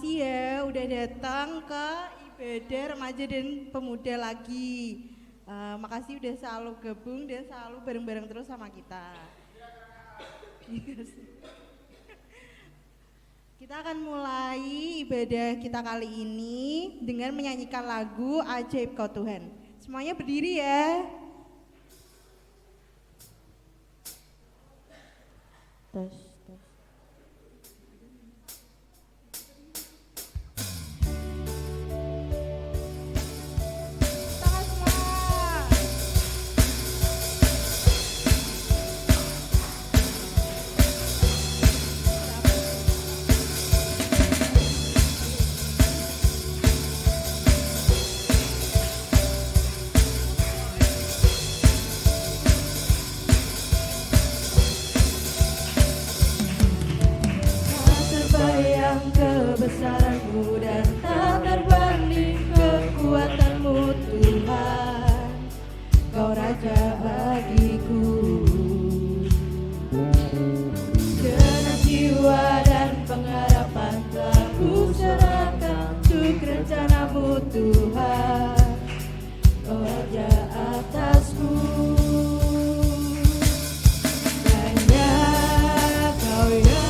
makasih ya udah datang ke ibadah remaja dan pemuda lagi. Makasih udah selalu gabung dan selalu bareng-bareng terus sama kita. Kita akan mulai ibadah kita kali ini dengan menyanyikan lagu Ajaib Kau Tuhan. Semuanya berdiri ya. Tes. Kebesaranmu dan tak terbanding kekuatanmu Tuhan, Kau Raja bagiku. Dengan jiwa dan pengharapan telah ku serahkan untuk rencanamu Tuhan, Kau Raja atasku. Hanya Kau yang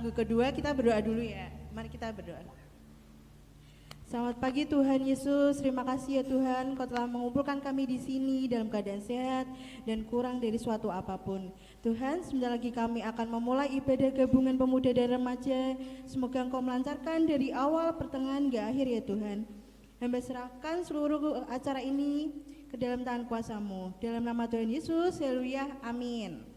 lagu kedua kita berdoa dulu ya. Mari kita berdoa. Selamat pagi Tuhan Yesus, terima kasih ya Tuhan Kau telah mengumpulkan kami di sini dalam keadaan sehat dan kurang dari suatu apapun. Tuhan, sebentar lagi kami akan memulai ibadah gabungan pemuda dan remaja. Semoga Engkau melancarkan dari awal, pertengahan, hingga akhir ya Tuhan. Hamba serahkan seluruh acara ini ke dalam tangan kuasa-Mu. Dalam nama Tuhan Yesus, haleluya, amin.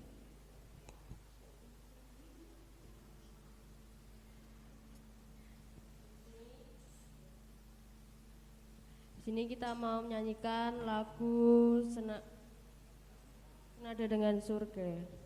Di sini kita mau menyanyikan lagu Senada dengan Surga.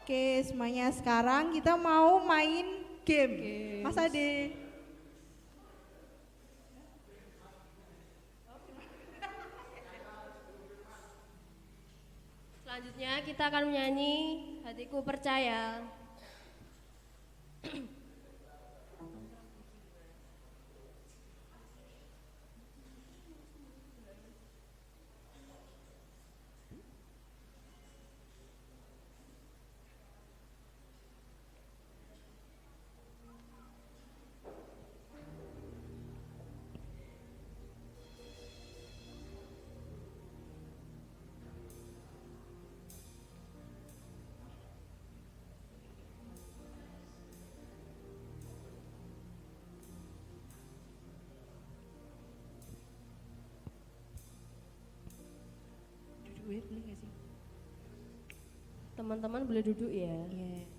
Oke, semuanya sekarang kita mau main game. Mas Ade. Selanjutnya kita akan menyanyi Hatiku Percaya. Duduk boleh nggak sih? Teman-teman boleh duduk ya. Iya.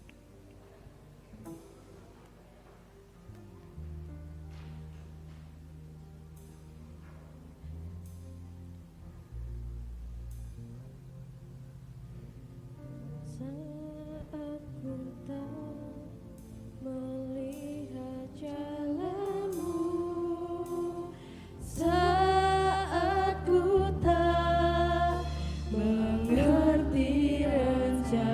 Saat ku tak melihat jalanmu, saat ku tak mengerti rencanamu,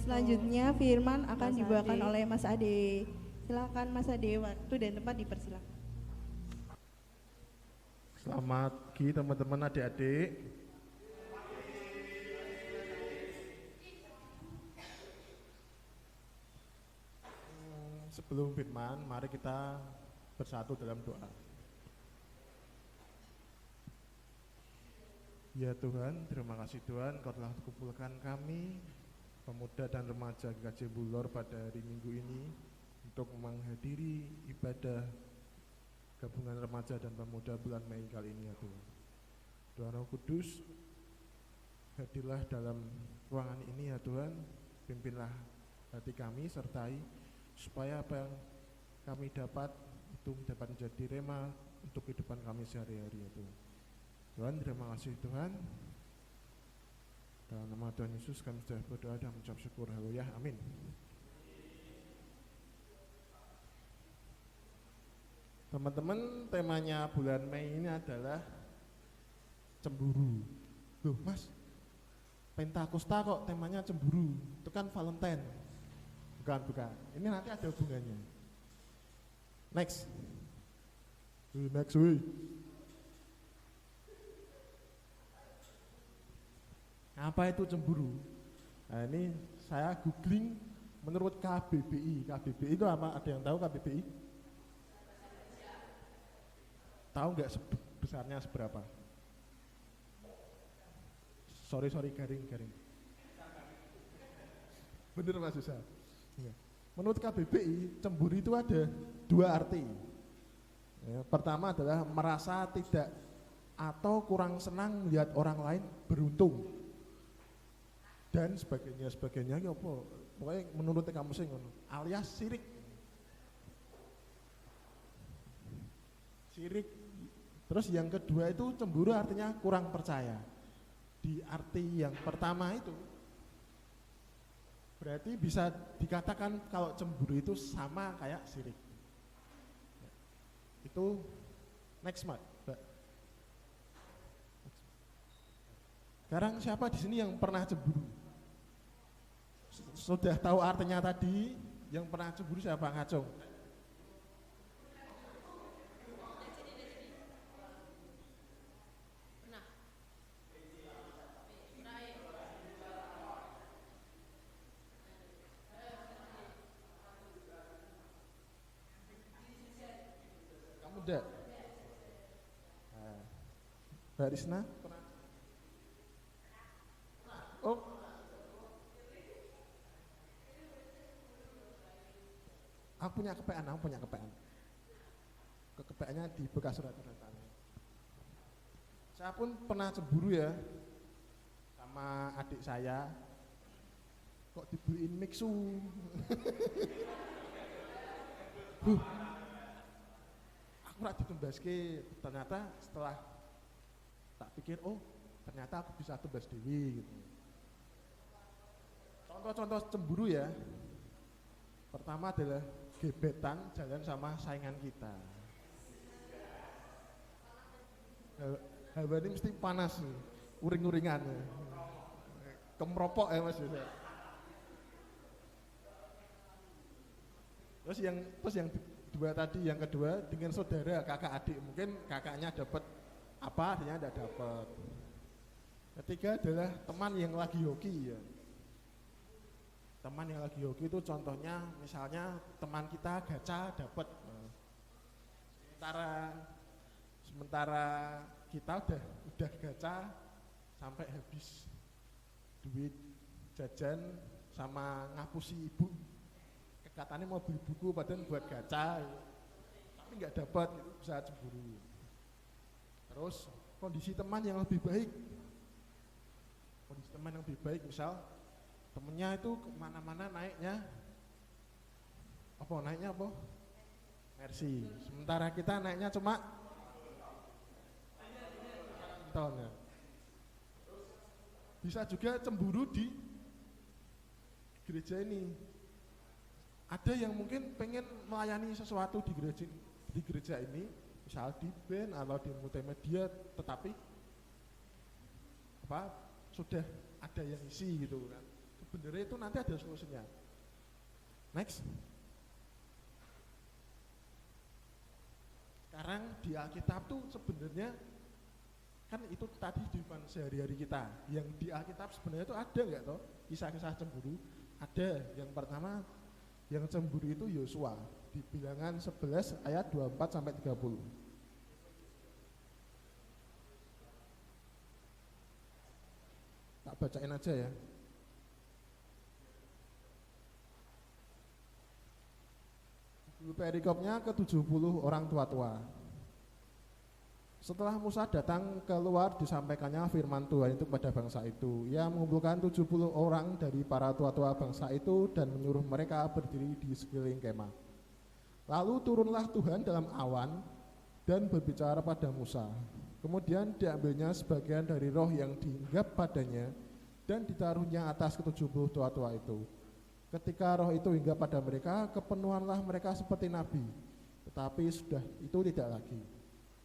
Selanjutnya firman akan Mas dibawakan Ade. oleh Mas Ade. Silakan Mas Ade, waktu dan tempat dipersilakan. Selamat pagi teman-teman adik-adik. Sebelum firman, mari kita bersatu dalam doa. Ya Tuhan, terima kasih Tuhan, Kau telah kumpulkan kami, pemuda dan remaja GKJ Bulor pada hari Minggu ini untuk menghadiri ibadah gabungan remaja dan pemuda bulan Mei kali ini ya Tuhan. Tuhan Roh Kudus, hadirlah dalam ruangan ini ya Tuhan, pimpinlah hati kami, sertai supaya apa yang kami dapat itu dapat menjadi rema untuk kehidupan kami sehari-hari ya Tuhan. Tuhan, terima kasih Tuhan. Dalam nama Tuhan Yesus kami sudah berdoa dan mengucap syukur. Haleluya, amin. Teman-teman, temanya bulan Mei ini adalah cemburu. Loh Mas, Pentakosta kok temanya cemburu? Itu kan Valentine. Bukan. Ini nanti ada hubungannya. Next. Next week. Apa itu cemburu? Nah ini saya googling menurut KBBI. KBBI itu apa? Ada yang tahu KBBI? Tahu nggak besarnya seberapa? Sorry garing. Bener Mas Yusa. Menurut KBBI cemburu itu ada dua arti. Ya, pertama adalah merasa tidak atau kurang senang melihat orang lain beruntung. Dan sebagainya ya apa? Pokoknya menurut kamu sih ngono, alias sirik. Terus yang kedua itu cemburu artinya kurang percaya. Di arti yang pertama itu berarti bisa dikatakan kalau cemburu itu sama kayak sirik. Itu next Mbak. Sekarang siapa di sini yang pernah cemburu? Sudah tahu artinya tadi, yang pernah cemburu siapa? Ngacung. Kamu udah? Mbak Risna? Oh, aku punya kepean. Kepeannya di bekas surat-suratan. Saya pun pernah cemburu ya sama adik saya. Kok dibeliin mixu? Aku rak ditumbaske, ternyata setelah tak pikir, oh ternyata aku bisa tumbas dewi gitu. Contoh-contoh cemburu ya. Pertama adalah gebetan jalan sama saingan kita. Hawa ini mesti panas, uring-uringan. Kemeropok ya Mas. Terus yang kedua dengan saudara, kakak adik, mungkin kakaknya dapat apa, adiknya tidak dapat. Ketiga adalah teman yang lagi hoki ya. Teman yang lagi hoki itu contohnya misalnya teman kita gacha dapat. Sementara kita udah gacha sampai habis duit jajan sama ngapusi ibu. Katanya mau beli buku padahal buat gacha, tapi nggak dapat, itu bisa cemburu. Terus kondisi teman yang lebih baik, misal temennya itu kemana-mana naiknya apa? Mercy. Sementara kita naiknya cuma tahunnya. Bisa juga cemburu di gereja ini. Ada yang mungkin pengen melayani sesuatu di gereja ini, misal di band atau di multimedia, tetapi sudah ada yang isi gitu kan. Sebenarnya itu nanti ada solusinya. Next. Sekarang di Alkitab tuh sebenarnya kan itu tadi di sehari-hari kita. Yang di Alkitab sebenarnya itu ada nggak toh kisah-kisah cemburu? Ada. Yang pertama yang cemburu itu Yosua di Bilangan 11 ayat 24 sampai 30. Tak bacain aja ya. Perikopnya ke-70 orang tua-tua. Setelah Musa datang keluar, disampaikannya firman Tuhan itu kepada bangsa itu. Ia mengumpulkan 70 orang dari para tua-tua bangsa itu dan menyuruh mereka berdiri di sekeliling kemah. Lalu turunlah Tuhan dalam awan dan berbicara pada Musa. Kemudian diambilnya sebagian dari roh yang dihinggap padanya dan ditaruhnya atas ke-70 tua-tua itu. Ketika roh itu hinggap pada mereka, kepenuhanlah mereka seperti nabi. Tetapi sudah itu tidak lagi.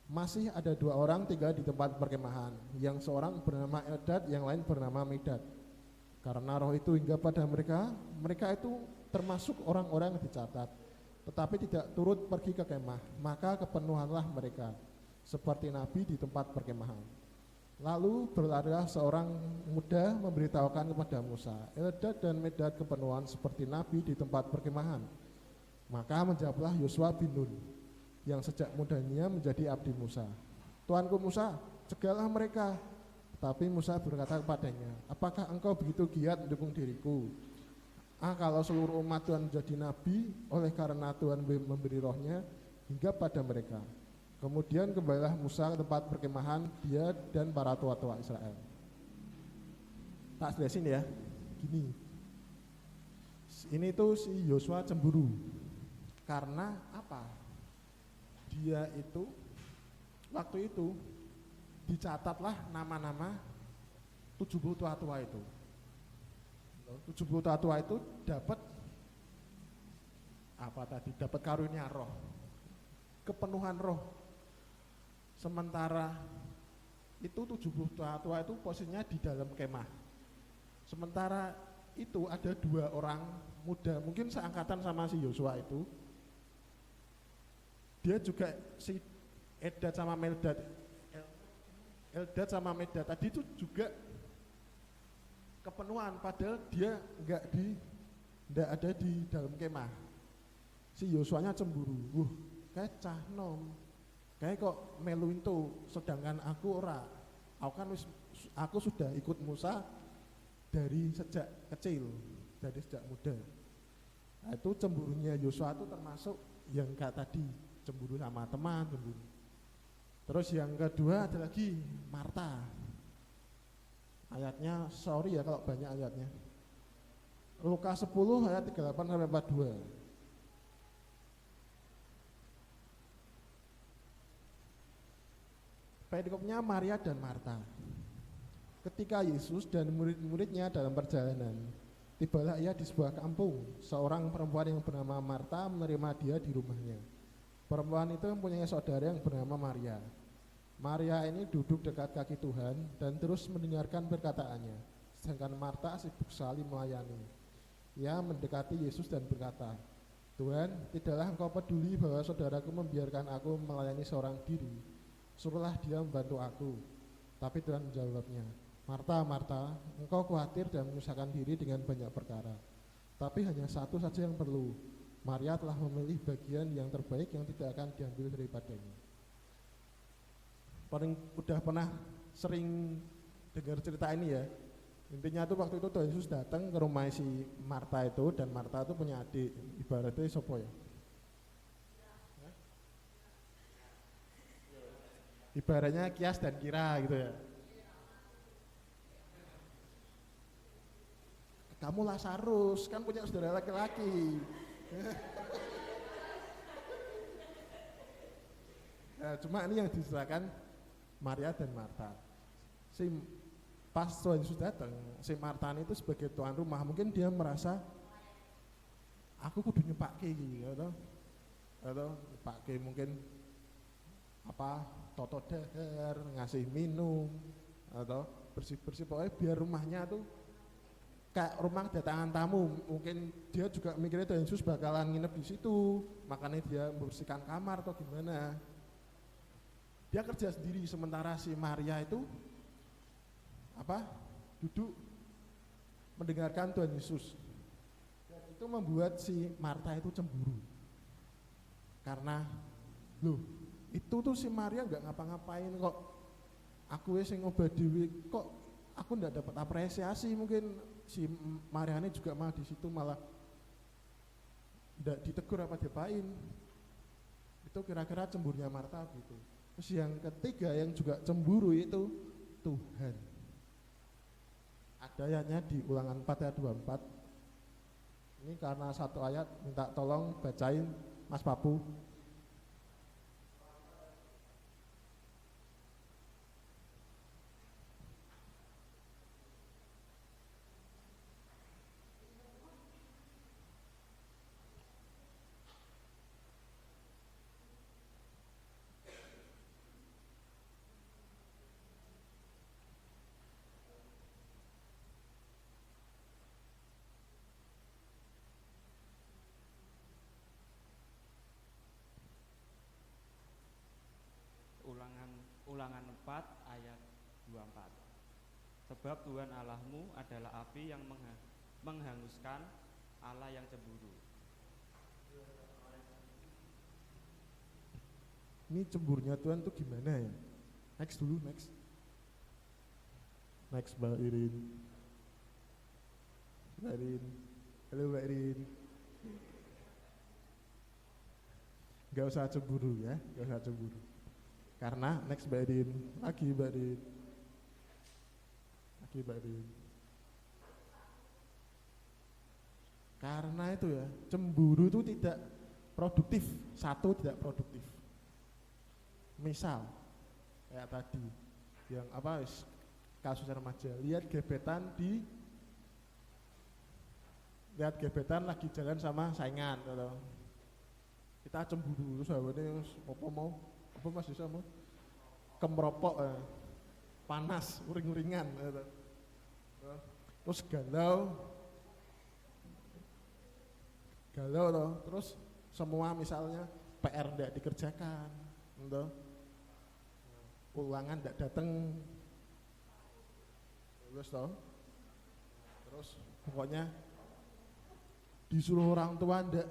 Masih ada 2 orang tinggal di tempat perkemahan, yang seorang bernama Eldad, yang lain bernama Medad. Karena roh itu hinggap pada mereka, mereka itu termasuk orang-orang yang dicatat, tetapi tidak turut pergi ke kemah, maka kepenuhanlah mereka seperti nabi di tempat perkemahan. Lalu berlarilah seorang muda memberitahukan kepada Musa, Eldad dan Medad kepenuhan seperti nabi di tempat perkemahan. Maka menjawablah Yosua bin Nun, yang sejak mudanya menjadi abdi Musa. Tuanku Musa, cegahlah mereka. Tapi Musa berkata kepadanya, apakah engkau begitu giat mendukung diriku? Kalau seluruh umat Tuhan menjadi nabi, oleh karena Tuhan memberi rohnya hingga pada mereka. Kemudian kembalilah Musa ke tempat perkemahan, dia dan para tua-tua Israel. Tak jelasin ya, gini. Ini tuh si Yosua cemburu. Karena apa? Dia itu waktu itu dicatatlah nama-nama 70 tua-tua itu. 70 tua-tua itu dapat apa tadi? Dapat karunia roh, kepenuhan roh. Sementara itu 70 tua-tua itu posisinya di dalam kemah. Sementara itu ada 2 orang muda, mungkin seangkatan sama si Yosua itu. Dia juga si Eldad sama Medad tadi itu juga kepenuhan, padahal dia enggak ada di dalam kemah. Si Yosuanya cemburu, kayak cah nom, kayak kok meluin tuh, sedangkan aku ora. Aku sudah ikut Musa dari sejak kecil, dari sejak muda. Nah, itu cemburunya Yosua itu termasuk yang kayak tadi, cemburu sama teman, cemburu. Terus yang kedua ada lagi Marta. Ayatnya, sorry ya kalau banyak ayatnya. Lukas 10 ayat 38 sampai 42. Perikopnya Maria dan Marta. Ketika Yesus dan murid-muridnya dalam perjalanan, tibalah ia di sebuah kampung. Seorang perempuan yang bernama Marta menerima dia di rumahnya. Perempuan itu mempunyai saudara yang bernama Maria. Maria ini duduk dekat kaki Tuhan dan terus mendengarkan perkataannya. Sedangkan Marta sibuk sekali melayani. Ia mendekati Yesus dan berkata, Tuhan, tidaklah engkau peduli bahwa saudaraku membiarkan aku melayani seorang diri. Suruhlah dia membantu aku. Tapi Tuhan menjawabnya, Marta, Marta, engkau khawatir dan menyusahkan diri dengan banyak perkara. Tapi hanya satu saja yang perlu. Maria telah memilih bagian yang terbaik yang tidak akan diambil daripadanya. Udah pernah sering dengar cerita ini ya. Intinya tuh waktu itu Tuhan Yesus datang ke rumah si Marta itu, dan Marta itu punya adik, ibaratnya sopo ya? Ibaratnya Kias dan Kira gitu ya. Kamu Lazarus, kan punya saudara laki-laki. Nah, cuma ini yang diserahkan Maria dan Marta. Pas Tuhan Yesus datang, si Marta itu sebagai tuan rumah, mungkin dia merasa aku kudu nyepake gitu, atau nyepake mungkin apa toto dahar, ngasih minum atau bersih-bersih, pokoknya biar rumahnya tuh kayak rumah kedatangan tamu, mungkin dia juga mikirnya Tuhan Yesus bakalan nginep di situ, makanya dia membersihkan kamar atau gimana. Dia kerja sendiri, sementara si Maria itu duduk mendengarkan Tuhan Yesus. Dan itu membuat si Marta itu cemburu, karena loh, itu tuh si Maria nggak ngapa-ngapain kok, aku sing ngobah dhewe kok aku nggak dapat apresiasi. Mungkin si Mariane juga malah di situ malah nggak ditegur apa diapain. Itu kira-kira cemburunya Marta gitu. Terus yang ketiga yang juga cemburu itu Tuhan. Ada ayatnya di Ulangan 4 ayat 24. Ini karena satu ayat, minta tolong bacain Mas Papu. Ulangan 4 ayat 24. Sebab Tuhan Allahmu adalah api yang menghanguskan, Allah yang cemburu. Ini cemburnya Tuhan tuh gimana ya? Next dulu, next Mbak Irin. Halo Mbak Irin. Gak usah cemburu ya, gak usah cemburu. Karena next Mbak Irin, lagi Mbak Irin. Karena itu ya, cemburu itu tidak produktif. Satu, tidak produktif. Misal kayak tadi yang kasus remaja, lihat gebetan lagi jalan sama saingan atau kita cemburu, terus awalnya apa Mas Yusa mau kemeropok, panas, uring-uringan, terus galau terus semua misalnya PR tidak dikerjakan, ulangan tidak datang, terus pokoknya disuruh orang tua tidak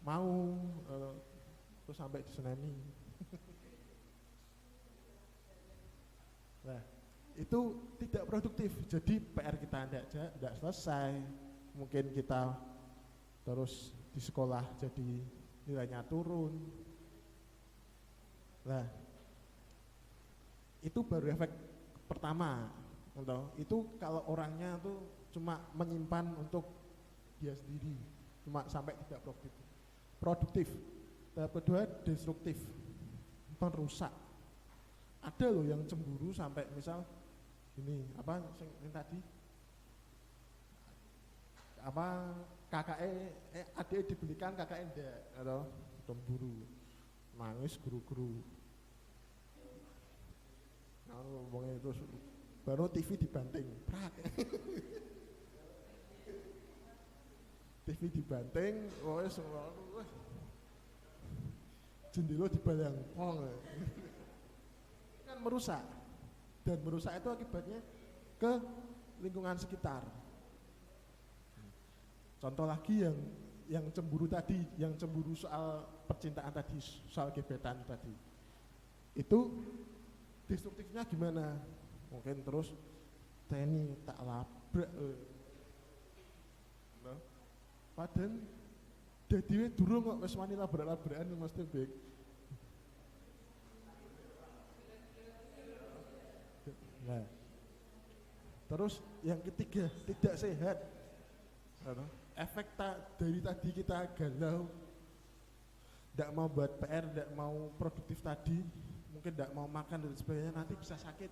mau, terus sampai diseneni. Nah, itu tidak produktif. Jadi PR kita tidak selesai. Mungkin kita terus di sekolah jadi nilainya turun. Nah, itu baru efek pertama. Itu kalau orangnya tuh cuma menyimpan untuk dia sendiri, cuma sampai tidak produktif. Tahap kedua, destruktif, merusak. Ada loh yang cemburu sampai misal ini yang tadi adik dibelikan kakaknya enggak, atau cemburu, nangis guru-guru. Nah, ngomongnya terus baru TV dibanting, prak. TV dibanting, jendela dibalang, kan merusak, dan merusak itu akibatnya ke lingkungan sekitar. Contoh lagi yang cemburu tadi, yang cemburu soal percintaan tadi, soal gebetan tadi, itu destruktifnya gimana? Mungkin terus teni tak labrak, padahal dadi durung kok wis wani labrak-labrakan mesti baik. Nah, terus yang ketiga, tidak sehat. Efek dari tadi kita galau, tidak mau buat PR, tidak mau produktif tadi, mungkin tidak mau makan dan sebagainya, nanti bisa sakit.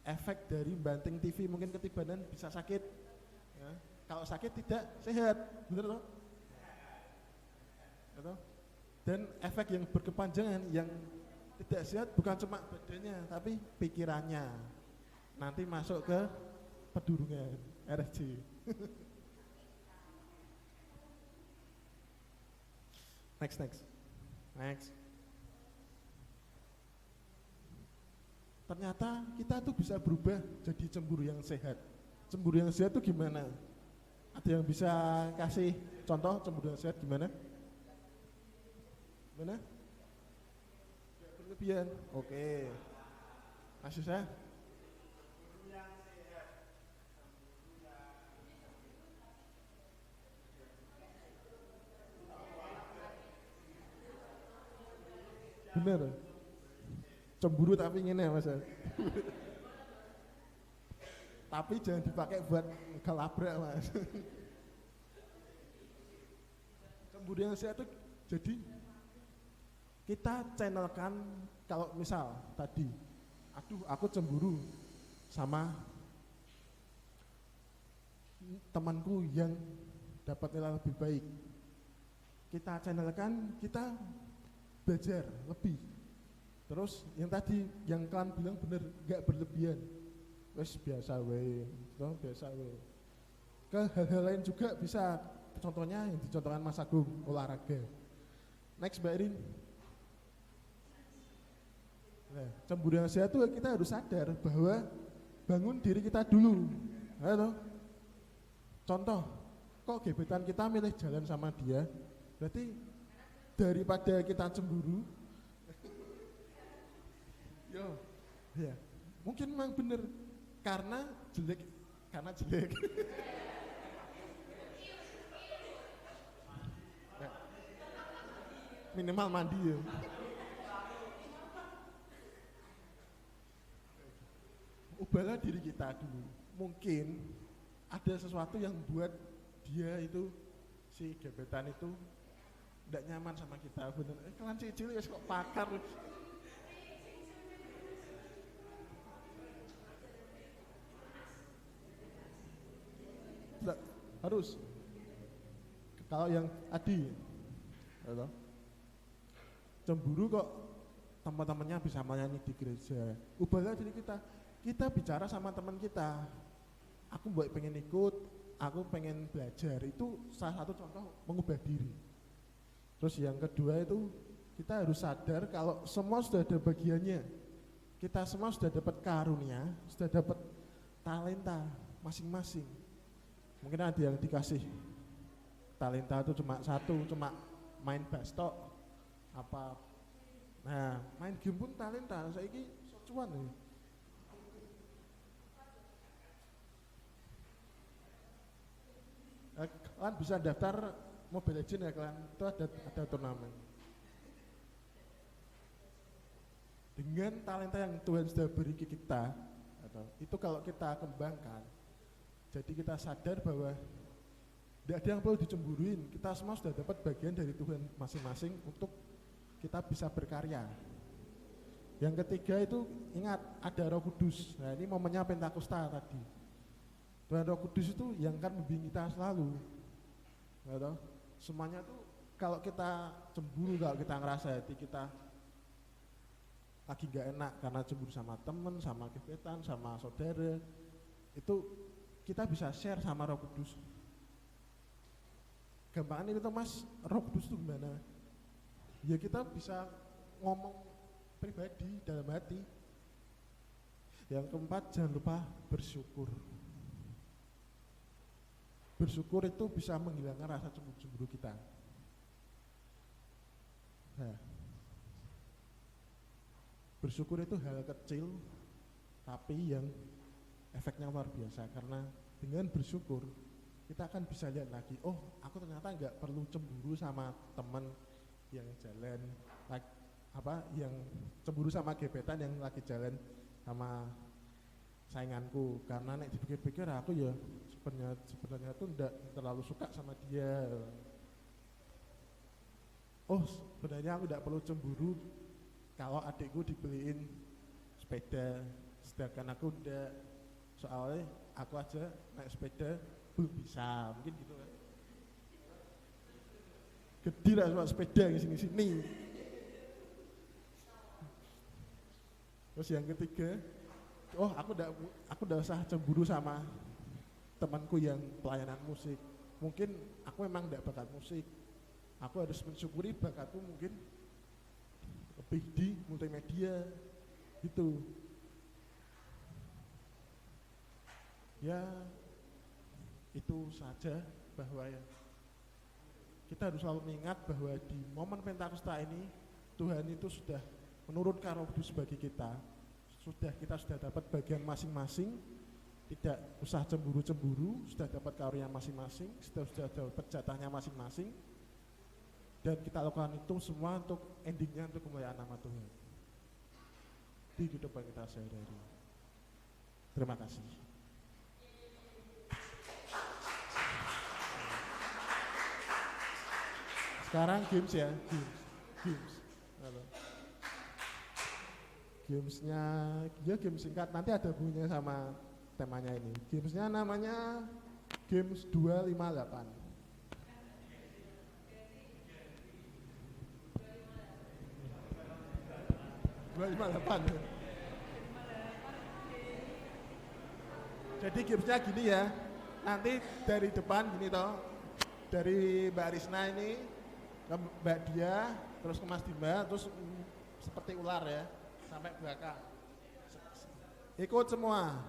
Efek dari banting TV mungkin ketibanan bisa sakit. Ya, kalau sakit tidak sehat, bener toh? Dan efek yang berkepanjangan, yang tidak sehat bukan cuma badannya tapi pikirannya, nanti masuk ke pedurungan RSC. Next. Ternyata kita tuh bisa berubah jadi cemburu yang sehat. Cemburu yang sehat tuh gimana? Ada yang bisa kasih contoh cemburu yang sehat gimana? Gimana? Gak berlebihan. Oke. Mas Yusa? Bener. Cemburu tapi ngene Mas. Tapi jangan dipakai buat ngelabrak Mas. Cemburu yang sehat itu jadi kita channelkan. Kalau misal tadi, aduh aku cemburu sama temanku yang dapat nilai lebih baik, kita channelkan, kita belajar lebih. Terus yang tadi yang kalian bilang bener, gak berlebihan, wes biasa we, biasa we. Ke hal-hal lain juga bisa, contohnya yang dicontohkan Mas Agung, olahraga. Next Mbak Irin. Nah, cemburu yang sehat itu kita harus sadar bahwa bangun diri kita dulu. Halo. Contoh, kok gebetan kita milih jalan sama dia, berarti daripada kita cemburu, ya, mungkin memang bener karena jelek. Minimal mandi ya. Ubahlah diri kita dulu. Mungkin ada sesuatu yang buat dia itu, si gebetan itu tidak nyaman sama kita. Bener, kalian cicil ya kok pakar. Tidak, harus. Kalau yang Adi, halo, cemburu kok teman-temannya bisa menyanyi di gereja. Ubahlah diri kita. Kita bicara sama teman kita, aku pengen ikut, aku pengen belajar. Itu salah satu contoh mengubah diri. Terus yang kedua itu kita harus sadar kalau semua sudah ada bagiannya. Kita semua sudah dapat karunia, sudah dapat talenta masing-masing. Mungkin ada yang dikasih talenta itu cuma satu, cuma main bass tok, apa. Nah, main game pun talenta. Saiki socuan nih. Kalian bisa daftar Mobile Legends ya kalian, itu ada turnamen. Dengan talenta yang Tuhan sudah beri ke kita, itu kalau kita kembangkan, jadi kita sadar bahwa tidak ada yang perlu dicemburuin. Kita semua sudah dapat bagian dari Tuhan masing-masing untuk kita bisa berkarya. Yang ketiga itu ingat ada Roh Kudus. Nah ini momennya Pentakosta tadi. Tuhan Roh Kudus itu yang akan membimbing kita selalu. Gitu. Semuanya tuh kalau kita cemburu, kalau kita ngerasa hati kita lagi gak enak karena cemburu sama temen, sama gebetan, sama saudara, itu kita bisa share sama Roh Kudus. Gampangan itu Mas, Roh Kudus itu gimana? Ya kita bisa ngomong pribadi dalam hati. Yang keempat, jangan lupa bersyukur. Bersyukur itu bisa menghilangkan rasa cemburu kita. Nah, bersyukur itu hal kecil tapi yang efeknya luar biasa, karena dengan bersyukur kita akan bisa lihat lagi, oh aku ternyata nggak perlu cemburu sama teman yang jalan yang cemburu sama gebetan yang lagi jalan sama sainganku, karena nek dipikir-pikir aku ya sebenarnya tuh enggak terlalu suka sama dia. Oh sebenarnya aku enggak perlu cemburu kalau adikku dibeliin sepeda, sedangkan aku enggak, soalnya aku aja naik sepeda belum bisa, mungkin gitu kan. Gede lah soal sepeda sini-sini. Terus yang ketiga, oh aku udah usah cemburu sama temanku yang pelayanan musik. Mungkin aku memang tidak bakat musik. Aku harus mensyukuri bakatku mungkin lebih di multimedia gitu. Ya itu saja, bahwa ya kita harus selalu mengingat bahwa di momen Pentakosta ini Tuhan itu sudah menurunkan Roh Kudus bagi kita. Kita sudah dapat bagian masing-masing, tidak usah cemburu-cemburu, sudah dapat karunia masing-masing, sudah dapat jatahnya masing-masing, dan kita lakukan itu semua untuk endingnya untuk kemuliaan nama Tuhan di kehidupan kita sehari-hari. Terima kasih. Sekarang games ya, games. Halo. Gamesnya, ya game singkat, nanti ada bunyinya sama temanya ini. Gamesnya namanya Games 258. 258. Jadi gamesnya gini ya, nanti dari depan gini toh, dari Mbak Risna ini ke Mbak Dia, terus ke Mas Dimba, terus seperti ular ya, sampai belakang. Ikut semua.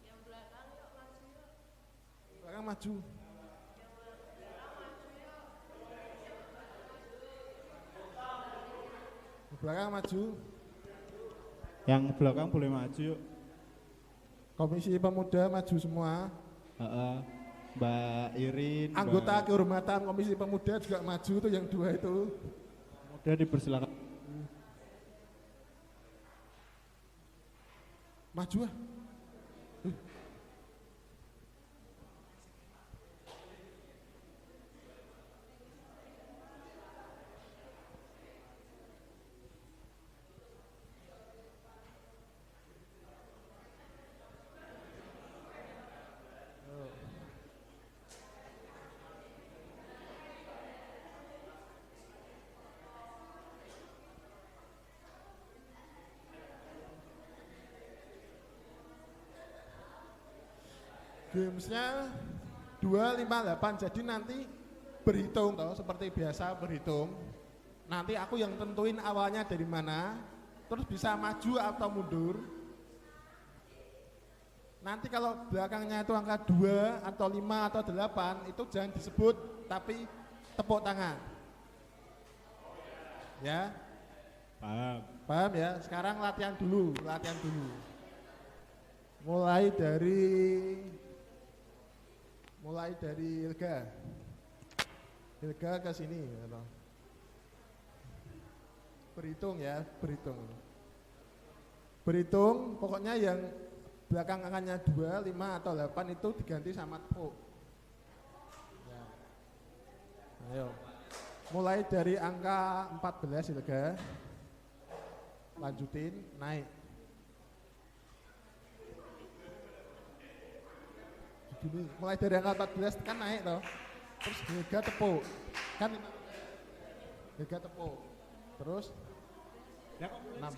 Yang belakang yuk maju yuk. Belakang maju. Belakang maju. Yang belakang boleh maju yuk. Komisi Pemuda maju semua. Mbak Irin. Anggota kehormatan Komisi Pemuda juga maju tuh, yang dua itu. Udah dipersilakan. Maju ah. Gamesnya 258, jadi nanti berhitung toh, seperti biasa berhitung. Nanti aku yang tentuin awalnya dari mana, terus bisa maju atau mundur. Nanti kalau belakangnya itu angka 2 atau 5 atau 8, itu jangan disebut, tapi tepuk tangan. Ya? Paham. Paham ya? Sekarang latihan dulu. Mulai dari Ilga ke sini. Berhitung ya, berhitung. Pokoknya yang belakang angkanya 2, 5 atau 8 itu diganti sama tepuk. Ya. Ayo. Mulai dari angka 14 Ilga. Lanjutin, naik. Gini, mulai dari angka 14 kan naik toh, terus Hilga tepuk, kan Hilga tepuk, terus 16. Nah,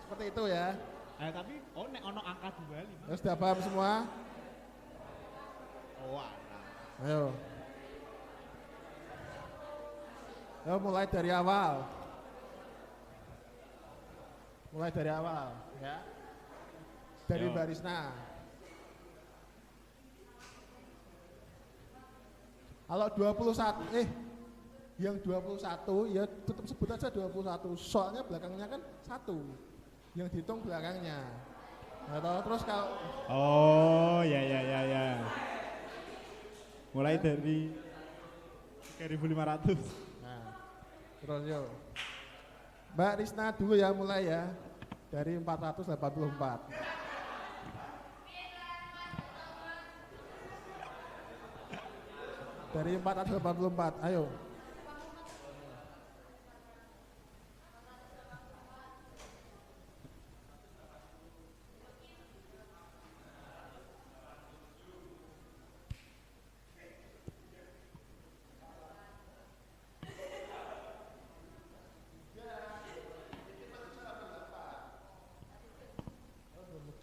seperti itu ya. Tapi nek ono angka 25. Terus sudah paham semua? Oh, alah. Ayo. Ayo mulai dari awal. Ya. Dari Mbak Risna. Kalau 21, yang 21 ya tetap sebut aja 21, soalnya belakangnya kan 1 yang dihitung belakangnya. Nah, terus kalau ya. Mulai dari 3.500. Nah, terus yuk Mbak Risna dulu ya, mulai ya dari 484. Dari 484, ayo.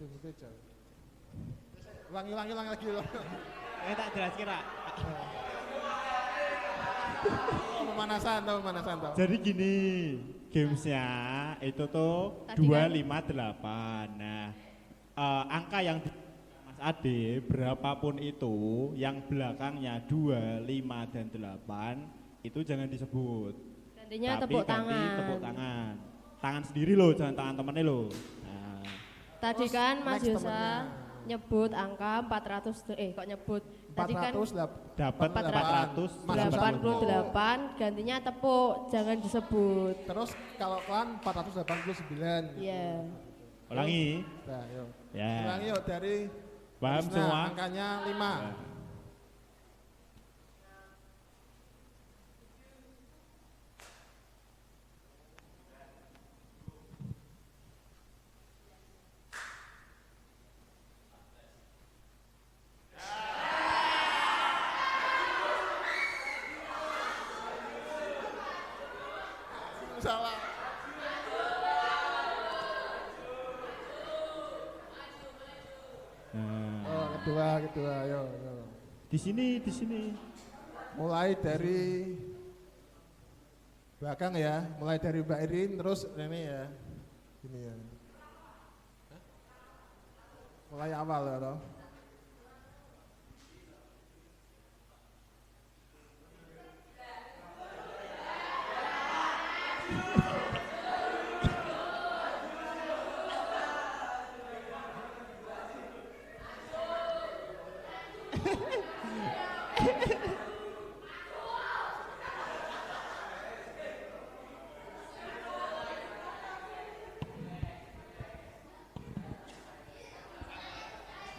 Waduh, jauh. Ulangi lagi loh. Tak jelas kira. Pemanasan tau. Jadi gini, gamesnya itu tuh Tadi 258. Nah, angka yang di Mas Ade berapapun itu, yang belakangnya 2, 5 dan 8 itu jangan disebut. Gantinya Tapi tepuk ganti tangan. tepuk tangan. Tangan sendiri loh, jangan tangan temennya loh. Nah, Tadi Terus kan Mas next Yosa temennya. nyebut angka 400 kok nyebut. Tadi kan dapat 88 gantinya tepuk, jangan disebut. Terus kalau klan 489. Iya. ulangi. Nah, yuk. Ya. Ulangi yuk dari Paham Krisna, semua? angkanya 5. Ya. Salah. Nah, Oh, kedua, yo. di sini. Mulai dari belakang ya, mulai dari Mbak Irin terus Rene ya. Gini ya. Hah? Mulai awal ya, toh.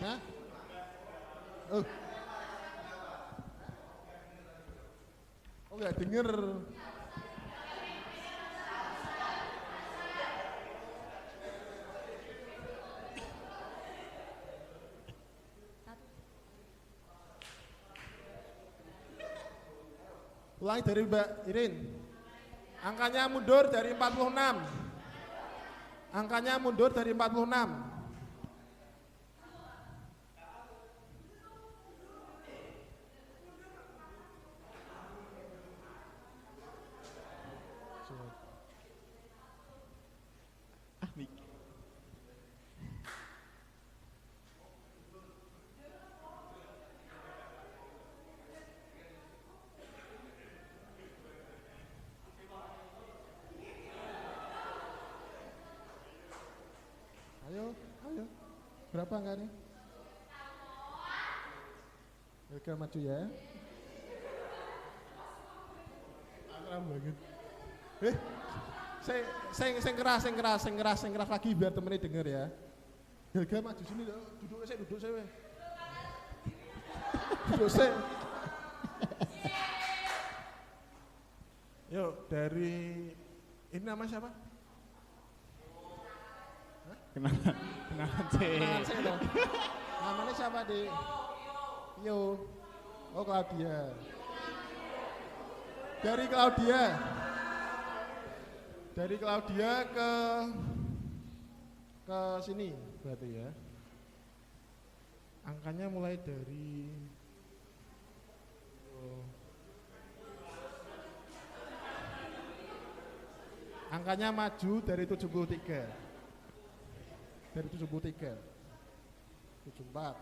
Hah? Oh. Oh, nggak denger. Ulangi dari Mbak Irin. Angkanya mundur dari 46. Angkanya mundur dari 46. Ayo. Berapa angkanya? Oke, maju ya. Akrab banget. Sing keras lagi biar temennya denger ya. Helga maju sini loh. Duduk saya. Weh. Duduk saya. Yuk, dari ini nama siapa? Kenalan sih. Kenalan saya dong. Namanya siapa, Dik? Yo. Oh, Claudia. Dari Claudia ke sini berarti ya. Angkanya mulai dari angkanya maju dari 73. Dari 73. 74.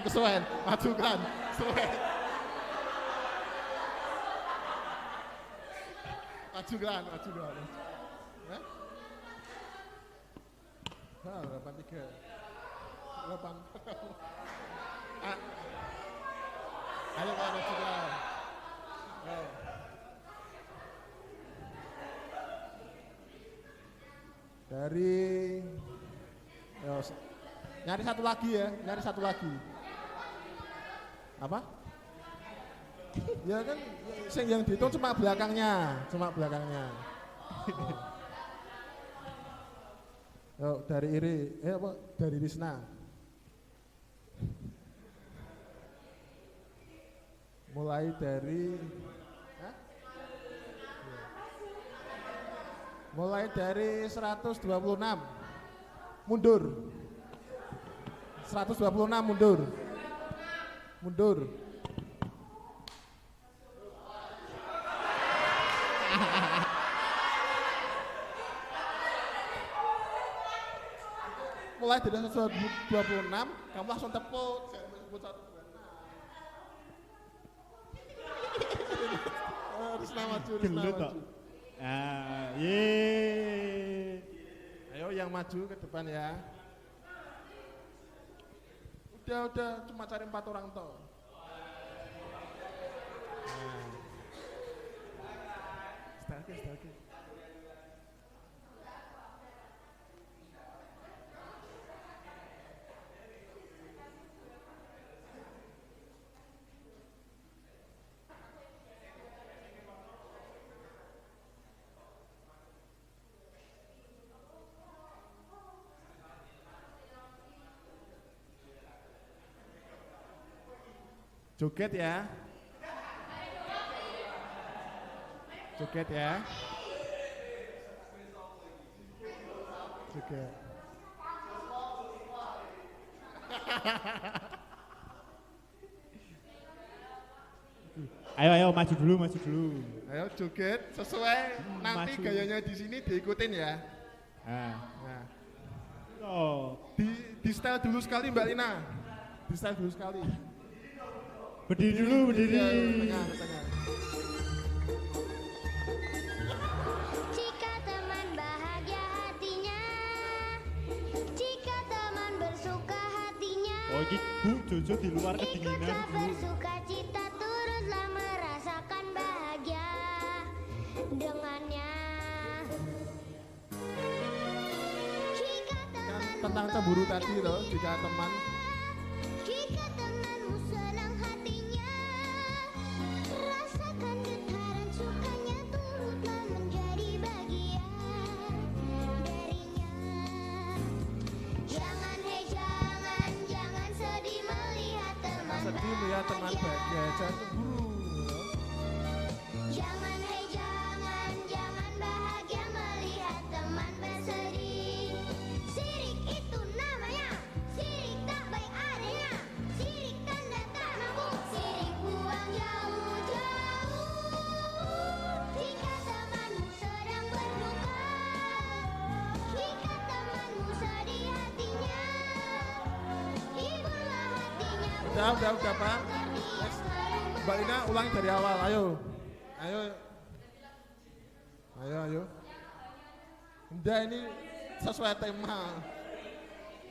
Kesuwen, majukan, kesuwen. Majukan. Hah? Berapa 3? 8. Ayo majukan. Dari nyari satu lagi. Apa? Ya kan yang dihitung cuma belakangnya. Yuk, dari Iri, dari Risna. mulai dari Hah? Mulai dari 126 mundur. 126 mundur. Mundur. Mulai dari 126, kamu langsung tepuk. Jangan sebut 126. Harus maju, harus Gendut maju. kok. Yeay. Ayo yang maju ke depan ya. Udah, cuma cari 4 orang toh. Nah. Stake. Joget ya. Joget ya. Joget. Ayo maju dulu. Ayo joget sesuai nanti maju. gayanya di sini diikutin ya. Nah. Nah, Oh, di style dulu sekali Mbak Lina. Di style dulu sekali. berdiri dulu. Ya, ke tengah. Jika teman bahagia hatinya, jika teman bersuka hatinya, Oh, ini Bu Jojo di luar kedinginan, ikutlah Bu. bersuka cita, turutlah merasakan bahagia dengannya. Jika Kan teman tentang cemburu tadi loh, jika teman jika temanmu senang hatinya, rasakan getaran sukanya, turutlah menjadi bagian darinya. Jangan jangan sedih melihat teman sedih melihat teman bahagia, jangan cemburu. Jangan jangan bahagia melihat teman bersedih. Sirik itu namanya, sirik tak baik adanya, sirik tanda tak mampu, sirik buang jauh-jauh. Jika temanmu sedang berduka, jika temanmu sedih hatinya, hiburlah hatinya. Udah Pak. Mbak Lina ulangi dari awal, ayo. Udah ini sesuai tema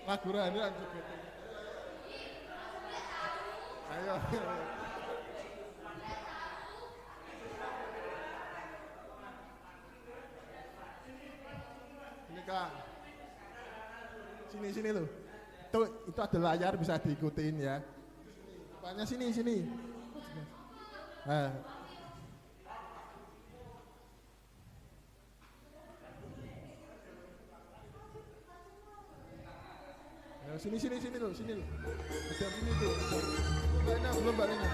lagu Rani lanjut gitu. Ayo. Ini Kak. Sini loh. Itu ada layar bisa diikutin ya. Depannya sini. Nah. Ayo, sini loh. Ada sini tuh. Mbak Lina.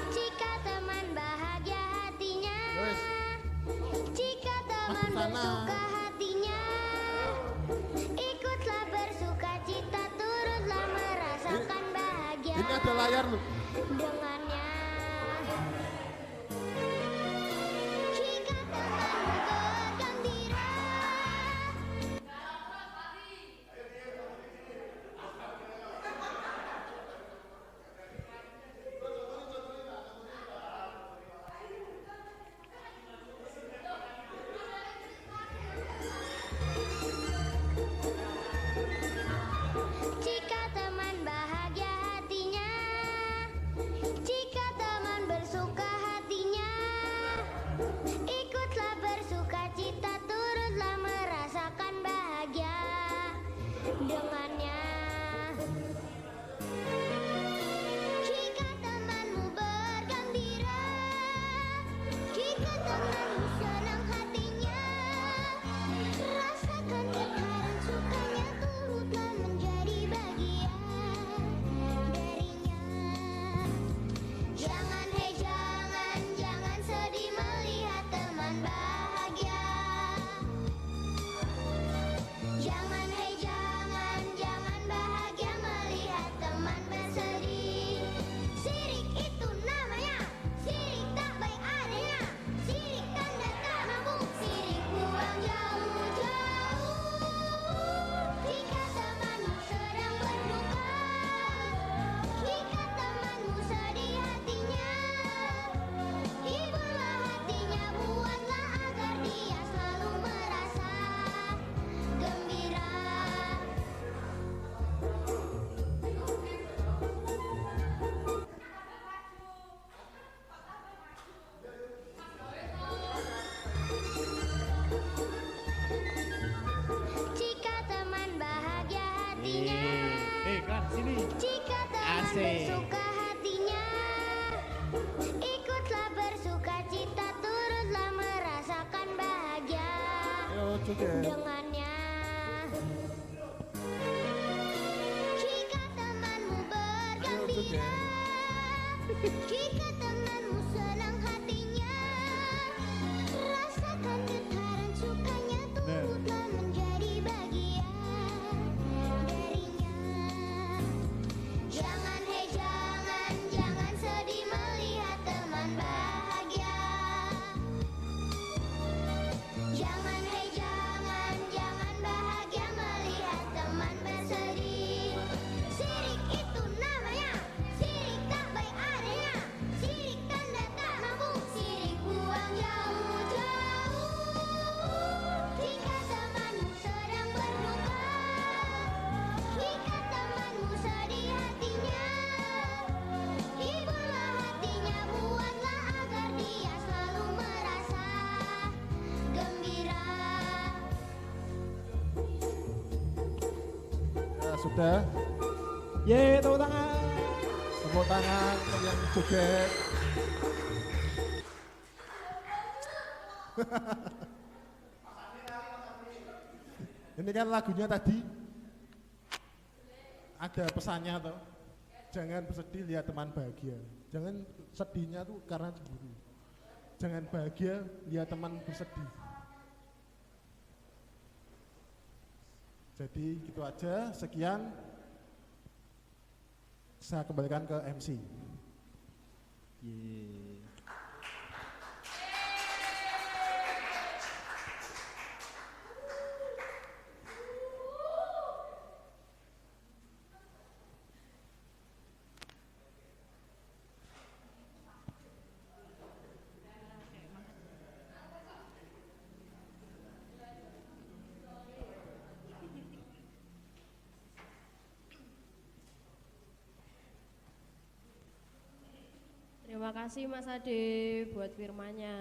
Jika teman bahagia hatinya, Wes. jika teman Masuk sana. bersuka hatinya, ikutlah bersuka cita, turutlah merasakan bahagia Ini ada layar loh. dengannya. Jika temanmu bergembira, jika teman bahagia hatinya, Beneran sini. Jika teman Asik. bersuka hatinya, ikutlah bersuka cita, turutlah merasakan bahagia Ayo joget. dengannya. Jika temanmu bergembira, jika temanmu senang hatinya, rasakan getaran sukanya, turutlah menjadi bagian darinya. Jangan hei jangan, jangan sedih melihat teman bahagia. Jangan hei jangan, jangan bahagia melihat teman bersedih. Sirik itu namanya, sirik tak baik adanya, sirik tanda tak mampu, sirik buang jauh-jauh. Jika temanmu sedang berduka, jika temanmu sedih hatinya, hiburlah hatinya, buatlah agar dia selalu merasa gembira. Sudah. Ye, tepuk tangan. Tepuk tangan untuk yang joget. Ini kan lagunya tadi ada pesannya toh. Jangan bersedih lihat teman bahagia. Jangan sedihnya tuh karena cemburu. Jangan bahagia lihat teman bersedih. Jadi gitu aja. Sekian. Saya kembalikan ke MC. Ye. Terima kasih Mas Ade buat firmannya.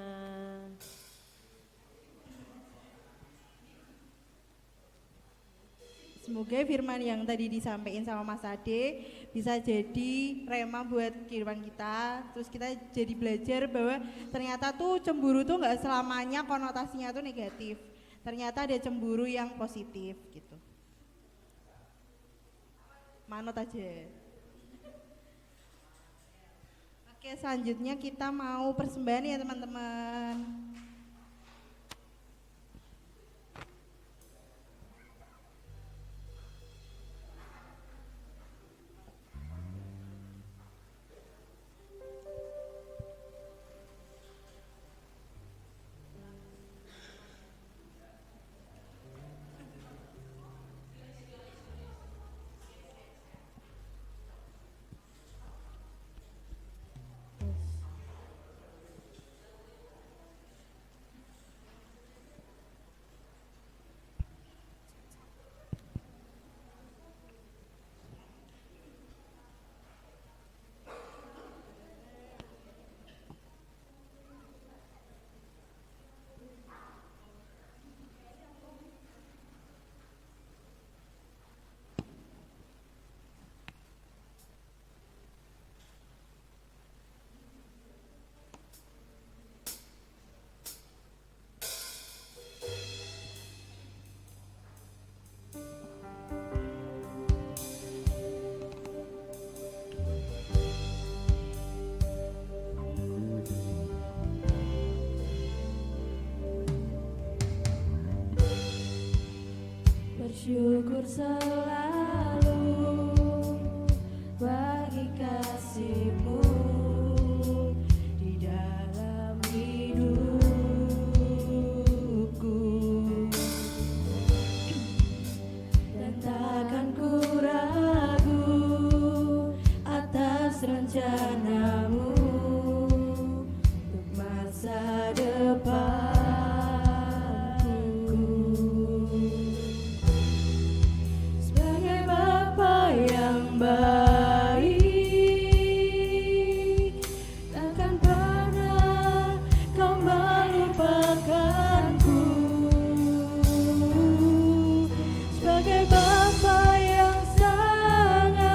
Semoga firman yang tadi disampaikan sama Mas Ade bisa jadi rema buat kehidupan kita. Terus kita jadi belajar bahwa ternyata tuh cemburu tuh nggak selamanya konotasinya tuh negatif. Ternyata ada cemburu yang positif gitu. Manut aja. Oke, selanjutnya kita mau persembahan ya teman-teman. Bersyukur selalu bagi kasih-Mu di dalam hidupku, dan takkan ku ragu atas rencana-Mu untuk masa depanku. Sebagai Bapa yang baik, takkan pernah Kau melupakanku. Sebagai Bapa yang sangat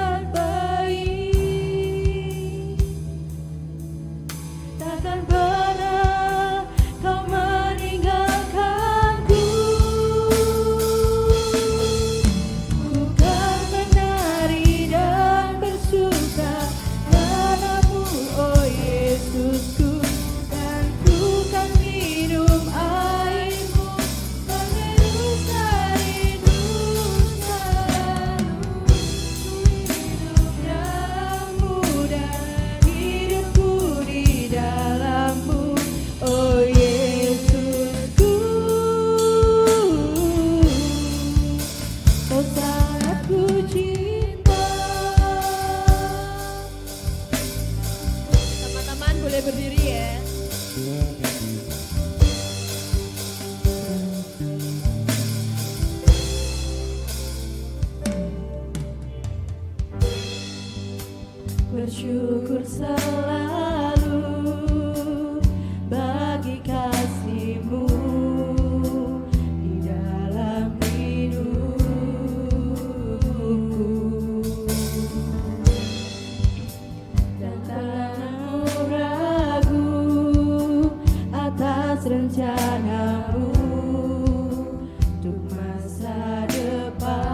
bersyukur selalu bagi kasih-Mu di dalam hidupku, dan tanganku ragu atas rencana-Mu untuk masa depanku.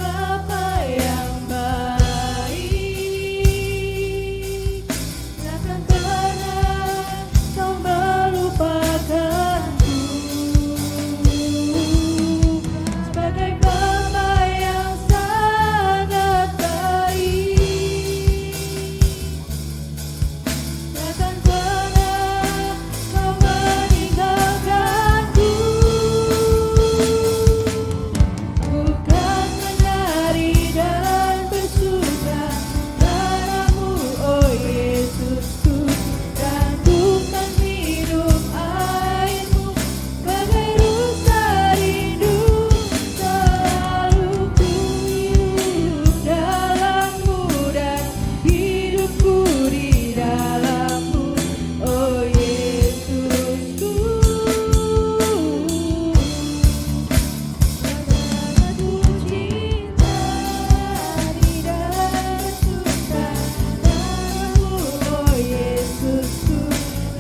Bapa yang baik, takkan pernah Kau melupakanku. Sebagai Bapa yang sangat baik, takkan pernah Kau meninggalkanku. Bukan menari dan bersuka padamu, oh Yesusku, dan bukan minum airmu bagai rusa rindu. Selalu ku hidup dalam-Mu dan hidupku di dalam-Mu, oh Yesusku. Sangat ku cinta di dalam suka padamu, oh Yesusku,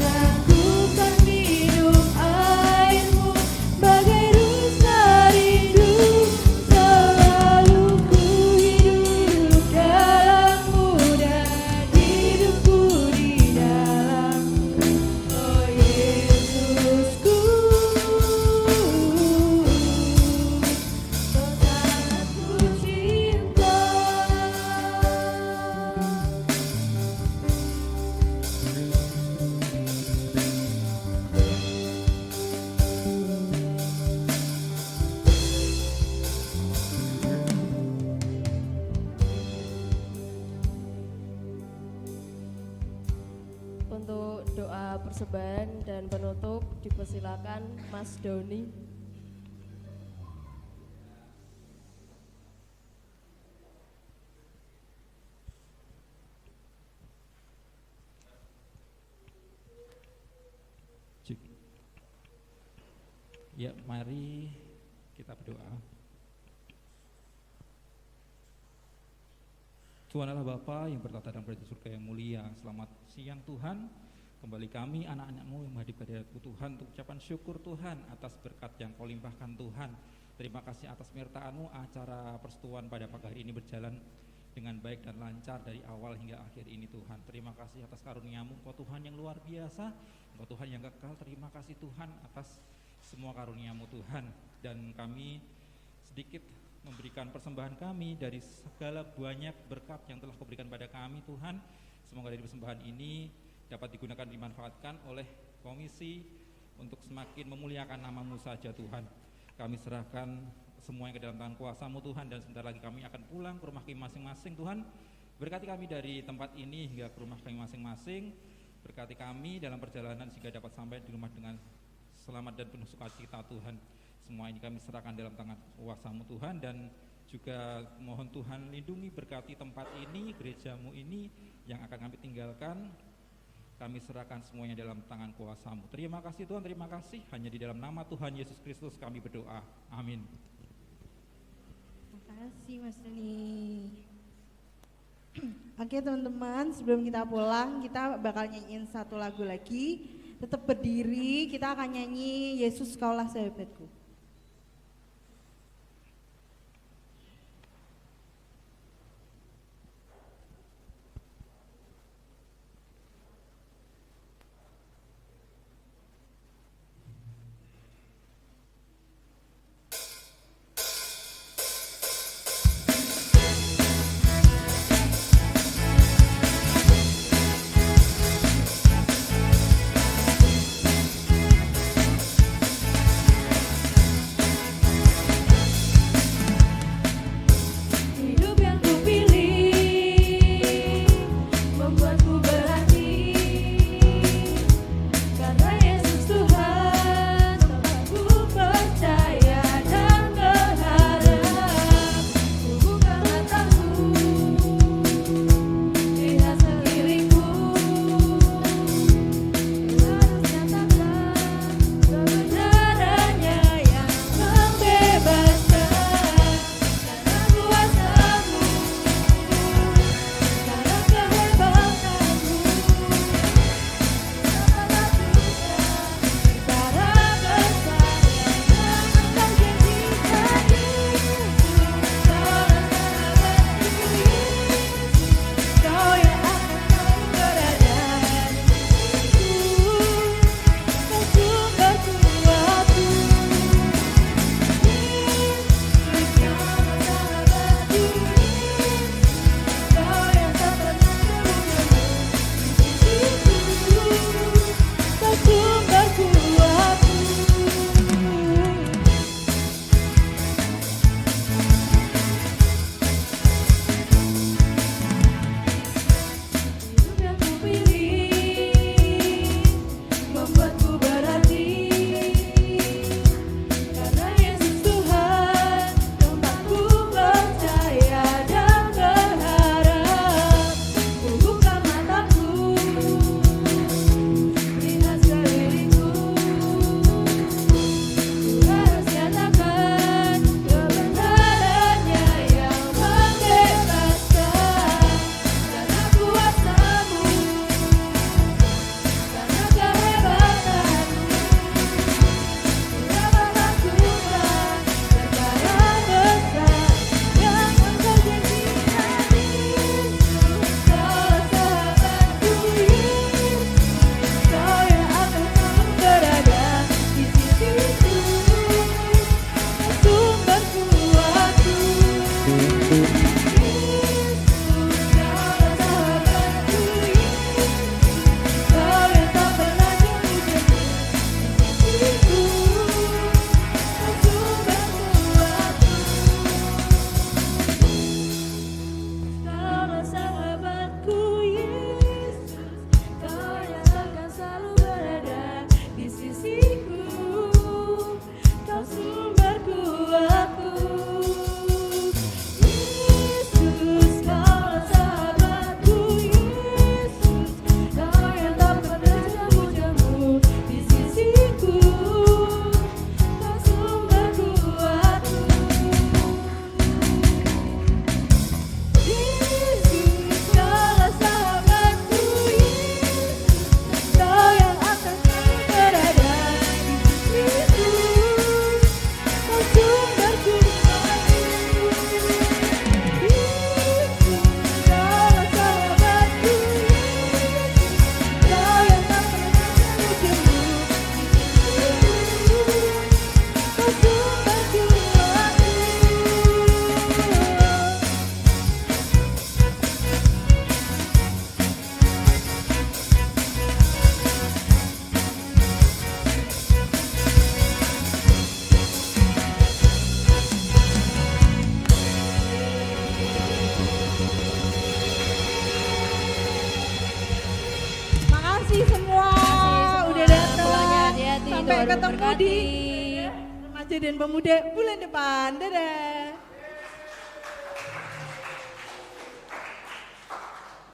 dan ku kan minum airmu bagai rusa rindu. Selalu ku hidup dalam-Mu dan hidupku di dalam-Mu, oh Yesusku. Kau sangat ku cinta. Untuk doa persembahan dan penutup dipersilakan Mas Doni. Cik. Ya, mari kita berdoa. Tuhan Allah Bapa yang bertata dalam kerajaan surga yang mulia, selamat siang Tuhan. Kembali kami anak-anak-Mu yang hadir ke hadirat-Mu Tuhan untuk ucapan syukur Tuhan atas berkat yang Kau limpahkan Tuhan. Terima kasih atas penyertaan-Mu, acara persetuan pada pagi hari ini berjalan dengan baik dan lancar dari awal hingga akhir ini Tuhan. Terima kasih atas karunia-Mu, Engkau Tuhan yang luar biasa, Engkau Tuhan yang kekal. Terima kasih Tuhan atas semua karunia-Mu Tuhan. Dan kami sedikit memberikan persembahan kami dari segala banyak berkat yang telah Kau berikan pada kami Tuhan. Semoga dari persembahan ini dapat digunakan dimanfaatkan oleh komisi untuk semakin memuliakan nama-Mu saja Tuhan. Kami serahkan semuanya ke dalam tangan kuasa-Mu Tuhan, dan sebentar lagi kami akan pulang ke rumah kami masing-masing Tuhan. Berkati kami dari tempat ini hingga ke rumah kami masing-masing. Berkati kami dalam perjalanan sehingga dapat sampai di rumah dengan selamat dan penuh sukacita Tuhan. Semua ini kami serahkan dalam tangan kuasa-Mu Tuhan, dan juga mohon Tuhan lindungi berkati tempat ini, gereja-Mu ini yang akan kami tinggalkan. Kami serahkan semuanya dalam tangan kuasa-Mu. Terima kasih Tuhan, terima kasih. Hanya di dalam nama Tuhan Yesus Kristus kami berdoa. Amin. Terima kasih Mas Doni. Oke teman-teman, sebelum kita pulang kita bakal nyanyiin satu lagu lagi. Tetap berdiri, kita akan nyanyi Yesus Kaulah Sahabatku. Sampai Tuhan ketemu di memberkati. remaja dan pemuda bulan depan. Dadah.